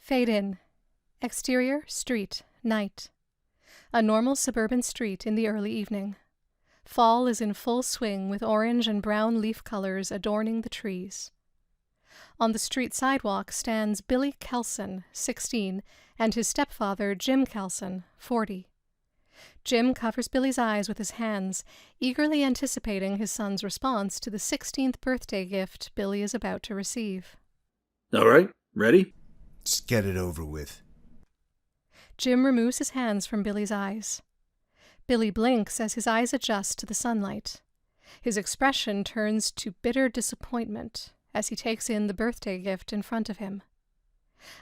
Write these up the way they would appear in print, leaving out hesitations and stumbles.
Fade in. Exterior, street, night. A normal suburban street in the early evening. Fall is in full swing with orange and brown leaf colors adorning the trees. On the street sidewalk stands Billy Kelson, 16, and his stepfather, Jim Kelson, 40. Jim covers Billy's eyes with his hands, eagerly anticipating his son's response to the 16th birthday gift Billy is about to receive. All right, ready? Just get it over with. Jim removes his hands from Billy's eyes. Billy blinks as his eyes adjust to the sunlight. His expression turns to bitter disappointment as he takes in the birthday gift in front of him.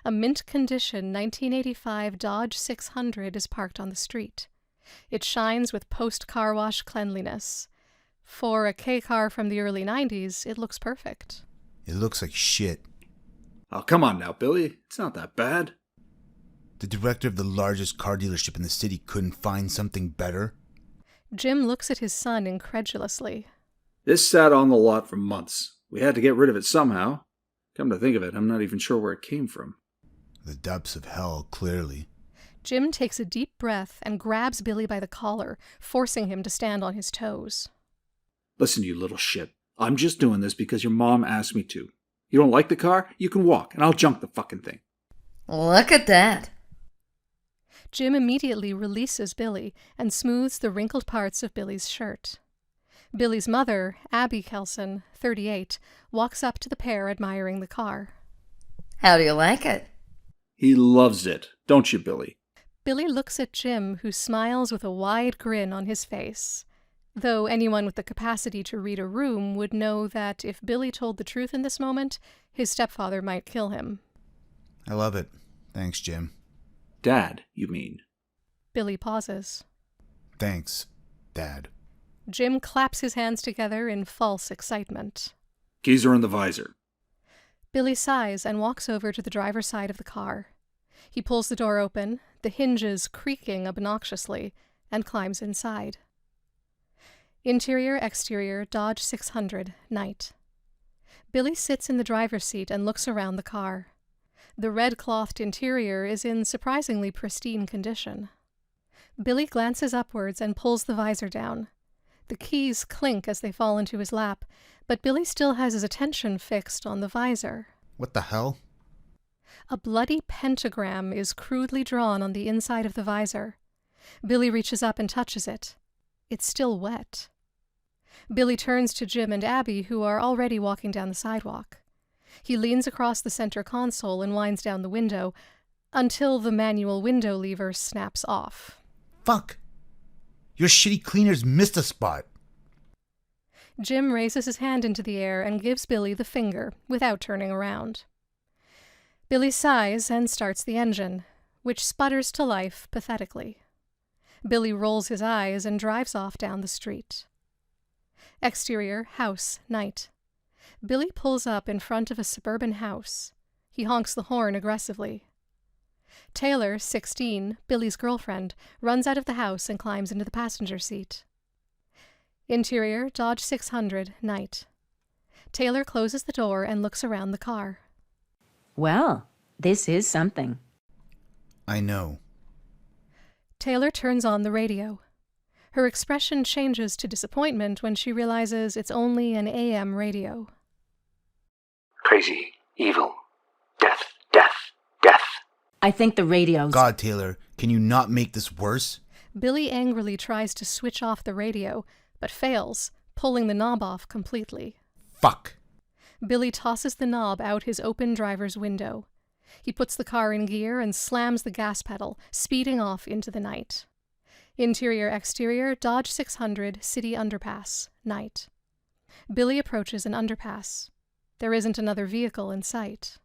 A mint-condition 1985 Dodge 600 is parked on the street. It shines with post-car wash cleanliness. For a K-car from the early 90s, it looks perfect. It looks like shit. Oh, come on now, Billy. It's not that bad. The director of the largest car dealership in the city couldn't find something better? Jim looks at his son incredulously. This sat on the lot for months. We had to get rid of it somehow. Come to think of it, I'm not even sure where it came from. The depths of hell, clearly. Jim takes a deep breath and grabs Billy by the collar, forcing him to stand on his toes. Listen, you little shit. I'm just doing this because your mom asked me to. You don't like the car? You can walk, and I'll junk the fucking thing. Look at that. Jim immediately releases Billy and smooths the wrinkled parts of Billy's shirt. Billy's mother, Abby Kelson, 38, walks up to the pair admiring the car. How do you like it? He loves it, don't you, Billy? Billy looks at Jim, who smiles with a wide grin on his face. Though anyone with the capacity to read a room would know that if Billy told the truth in this moment, his stepfather might kill him. I love it. Thanks, Jim. Dad, you mean? Billy pauses. Thanks, Dad. Jim claps his hands together in false excitement. Keys are in the visor. Billy sighs and walks over to the driver's side of the car. He pulls the door open, the hinges creaking obnoxiously, and climbs inside. Interior, exterior, Dodge 600, night. Billy sits in the driver's seat and looks around the car. The red-clothed interior is in surprisingly pristine condition. Billy glances upwards and pulls the visor down. The keys clink as they fall into his lap, but Billy still has his attention fixed on the visor. What the hell? A bloody pentagram is crudely drawn on the inside of the visor. Billy reaches up and touches it. It's still wet. Billy turns to Jim and Abby, who are already walking down the sidewalk. He leans across the center console and winds down the window, until the manual window lever snaps off. Fuck! Your shitty cleaners missed a spot. Jim raises his hand into the air and gives Billy the finger, without turning around. Billy sighs and starts the engine, which sputters to life pathetically. Billy rolls his eyes and drives off down the street. Exterior, house, night. Billy pulls up in front of a suburban house. He honks the horn aggressively. Taylor, 16, Billy's girlfriend, runs out of the house and climbs into the passenger seat. Interior, Dodge 600, night. Taylor closes the door and looks around the car. Well, this is something. I know. Taylor turns on the radio. Her expression changes to disappointment when she realizes it's only an AM radio. Crazy, evil, death, death, death. I think the radio's... God, Taylor, can you not make this worse? Billy angrily tries to switch off the radio, but fails, pulling the knob off completely. Fuck. Billy tosses the knob out his open driver's window. He puts the car in gear and slams the gas pedal, speeding off into the night. Interior, exterior, Dodge 600, city underpass, night. Billy approaches an underpass. There isn't another vehicle in sight.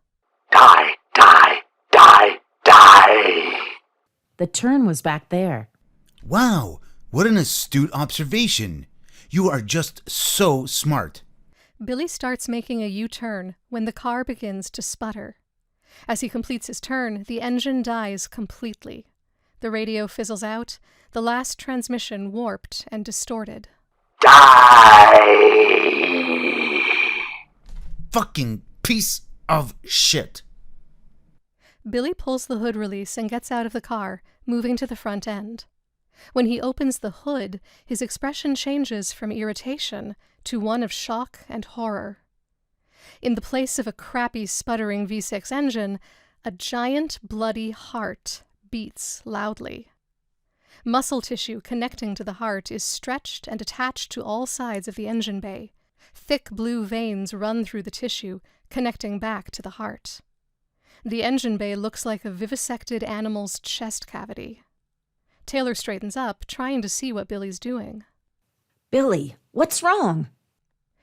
Die, die, die, die. The turn was back there. Wow, what an astute observation. You are just so smart. Billy starts making a U-turn when the car begins to sputter. As he completes his turn, the engine dies completely. The radio fizzles out, the last transmission warped and distorted. Die! Fucking piece of shit. Billy pulls the hood release and gets out of the car, moving to the front end. When he opens the hood, his expression changes from irritation to one of shock and horror. In the place of a crappy, sputtering V6 engine, a giant, bloody heart beats loudly. Muscle tissue connecting to the heart is stretched and attached to all sides of the engine bay. Thick blue veins run through the tissue, connecting back to the heart. The engine bay looks like a vivisected animal's chest cavity. Taylor straightens up, trying to see what Billy's doing. Billy, what's wrong?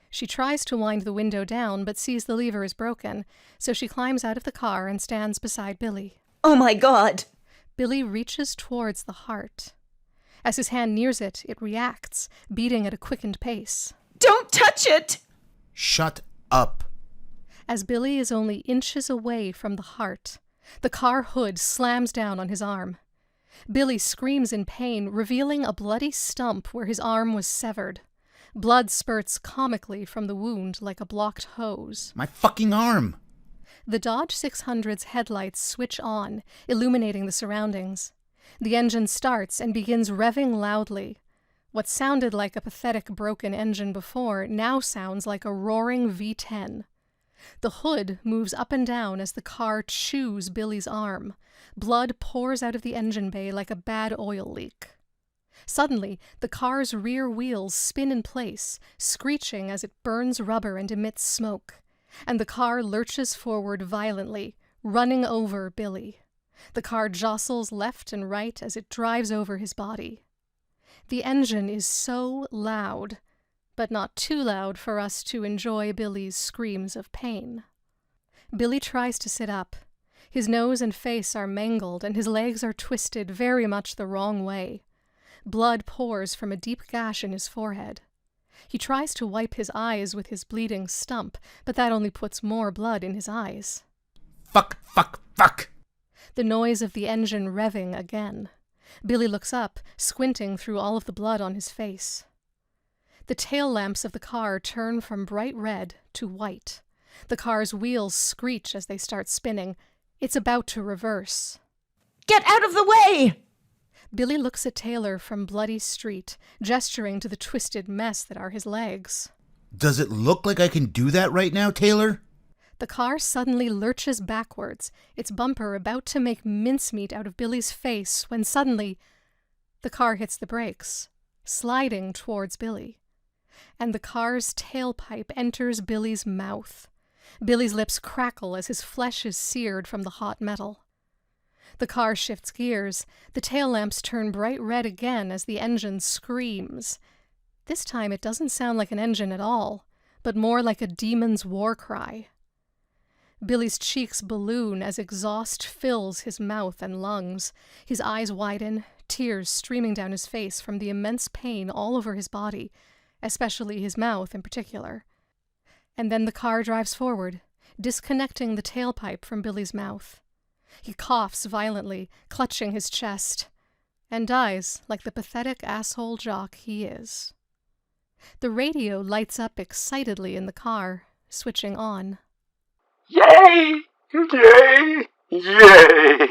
She tries to wind the window down, but sees the lever is broken, so she climbs out of the car and stands beside Billy. Oh my God! Billy reaches towards the heart. As his hand nears it, it reacts, beating at a quickened pace. Don't touch it! Shut up. As Billy is only inches away from the heart, the car hood slams down on his arm. Billy screams in pain, revealing a bloody stump where his arm was severed. Blood spurts comically from the wound like a blocked hose. My fucking arm! The Dodge 600's headlights switch on, illuminating the surroundings. The engine starts and begins revving loudly. What sounded like a pathetic broken engine before now sounds like a roaring V10. The hood moves up and down as the car chews Billy's arm. Blood pours out of the engine bay like a bad oil leak. Suddenly, the car's rear wheels spin in place, screeching as it burns rubber and emits smoke, and the car lurches forward violently, running over Billy. The car jostles left and right as it drives over his body. The engine is so loud, but not too loud for us to enjoy Billy's screams of pain. Billy tries to sit up. His nose and face are mangled, and his legs are twisted very much the wrong way. Blood pours from a deep gash in his forehead. He tries to wipe his eyes with his bleeding stump, but that only puts more blood in his eyes. Fuck, fuck, fuck! The noise of the engine revving again. Billy looks up, squinting through all of the blood on his face. The tail lamps of the car turn from bright red to white. The car's wheels screech as they start spinning. It's about to reverse. Get out of the way! Billy looks at Taylor from bloody street, gesturing to the twisted mess that are his legs. Does it look like I can do that right now, Taylor? The car suddenly lurches backwards, its bumper about to make mincemeat out of Billy's face, when suddenly the car hits the brakes, sliding towards Billy. And the car's tailpipe enters Billy's mouth. Billy's lips crackle as his flesh is seared from the hot metal. The car shifts gears. The tail lamps turn bright red again as the engine screams. This time it doesn't sound like an engine at all, but more like a demon's war cry. Billy's cheeks balloon as exhaust fills his mouth and lungs. His eyes widen, tears streaming down his face from the immense pain all over his body, especially his mouth in particular. And then the car drives forward, disconnecting the tailpipe from Billy's mouth. He coughs violently, clutching his chest, and dies like the pathetic asshole jock he is. The radio lights up excitedly in the car, switching on. Yay! Yay! Yay!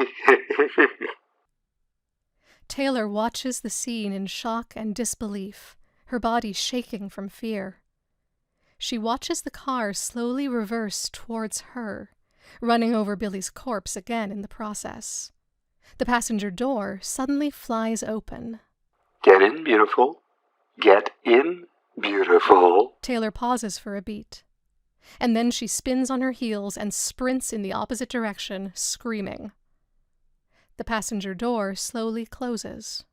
Taylor watches the scene in shock and disbelief, her body shaking from fear. She watches the car slowly reverse towards her, running over Billy's corpse again in the process. The passenger door suddenly flies open. Get in, beautiful. Get in, beautiful. Taylor pauses for a beat, and then she spins on her heels and sprints in the opposite direction, screaming. The passenger door slowly closes.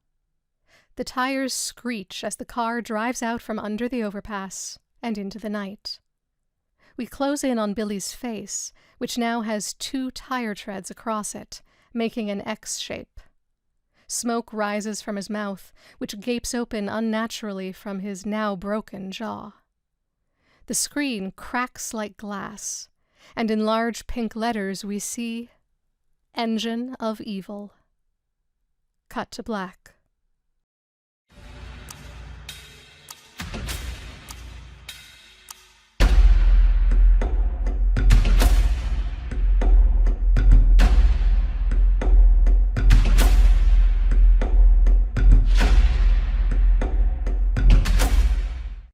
The tires screech as the car drives out from under the overpass and into the night. We close in on Billy's face, which now has 2 tire treads across it, making an X shape. Smoke rises from his mouth, which gapes open unnaturally from his now broken jaw. The screen cracks like glass, and in large pink letters we see, Engine of Evil. Cut to black.